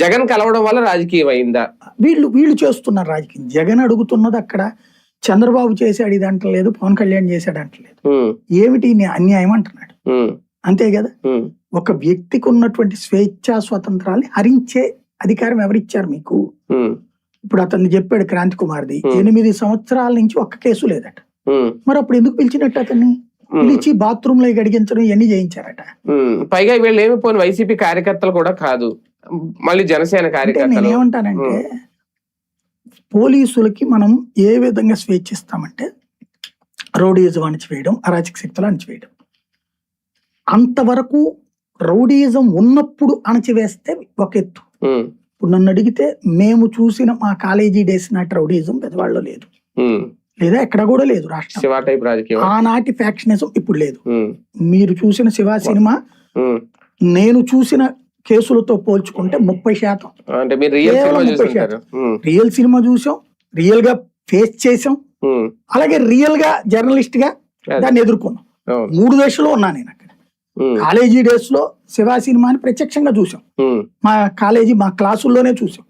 జగన్ కలవడం వల్ల రాజకీయం అయిందా? వీళ్ళు చేస్తున్నారు రాజకీయం. జగన్ అడుగుతున్నది అక్కడ చంద్రబాబు చేశాడు ఇది అంటలేదు, పవన్ కళ్యాణ్ చేశాడు అంటలేదు. ఏమిటి అన్యాయం అంటున్నాడు, అంతే కదా. ఒక వ్యక్తికి ఉన్నటువంటి స్వేచ్ఛా స్వతంత్రాన్ని హరించే అధికారం ఎవరిచ్చారు మీకు? ఇప్పుడు అతన్ని చెప్పాడు క్రాంతి కుమార్ది 8 సంవత్సరాల నుంచి ఒక్క కేసు లేదట. మరి అప్పుడు ఎందుకు పిలిచినట్టు అతన్ని? పిలిచి బాత్రూమ్ లో గడిగించడం ఇవన్నీ చేయించారట. పైగా వీళ్ళు ఏమి పోని వైసీపీ కార్యకర్తలు కూడా కాదు, మళ్ళీ జనసేన కార్యకర్తలు. నేనేమంటానంటే పోలీసులకి మనం ఏ విధంగా స్వేచ్ఛ ఇస్తామంటే రౌడీయిజం అణచివేయడం, అరాచక శక్తులు అణచివేయడం. అంతవరకు రౌడీయిజం ఉన్నప్పుడు అణచివేస్తే ఒక ఎత్తు. ఇప్పుడు నన్ను అడిగితే మేము చూసిన మా కాలేజీ డేస్ నాటి రౌడీయిజం పెద్దవాళ్ళు లేదు, లేదా ఎక్కడ కూడా లేదు రాష్ట్రం. ఆనాటి ఫ్యాక్షనిజం ఇప్పుడు లేదు. మీరు చూసిన శివ సినిమా నేను చూసిన కేసులతో పోల్చుకుంటే 30%. రియల్ సినిమా చూసాం, రియల్ గా ఫేస్ చేసాం, అలాగే రియల్ గా జర్నలిస్ట్ గా దాన్ని ఎదుర్కొన్నాం. 3 దశలో ఉన్నా నేను అక్కడ. కాలేజీ డేస్ లో శివ సినిమాని ప్రత్యక్షంగా చూసాం, మా కాలేజీ మా క్లాసుల్లోనే చూసాం,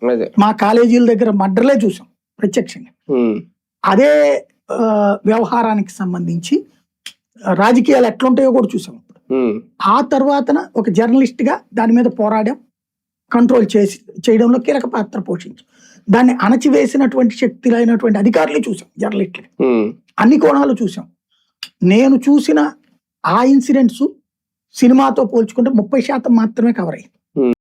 మా కాలేజీల దగ్గర మర్డర్లే చూసాం ప్రత్యక్షంగా. అదే వ్యవహారానికి సంబంధించి రాజకీయాలు ఎట్లుంటాయో కూడా చూసాం. ఆ తర్వాతన ఒక జర్నలిస్ట్ గా దాని మీద పోరాడాం, కంట్రోల్ చేయడంలో కీలక పాత్ర పోషించాం. దాన్ని అణచివేసినటువంటి శక్తులైనటువంటి అధికారులు చూసాం, జర్నలిస్టులు అన్ని కోణాలు చూసాం. నేను చూసిన ఆ ఇన్సిడెంట్స్ సినిమాతో పోల్చుకుంటే 30% మాత్రమే కవర్ అయ్యింది.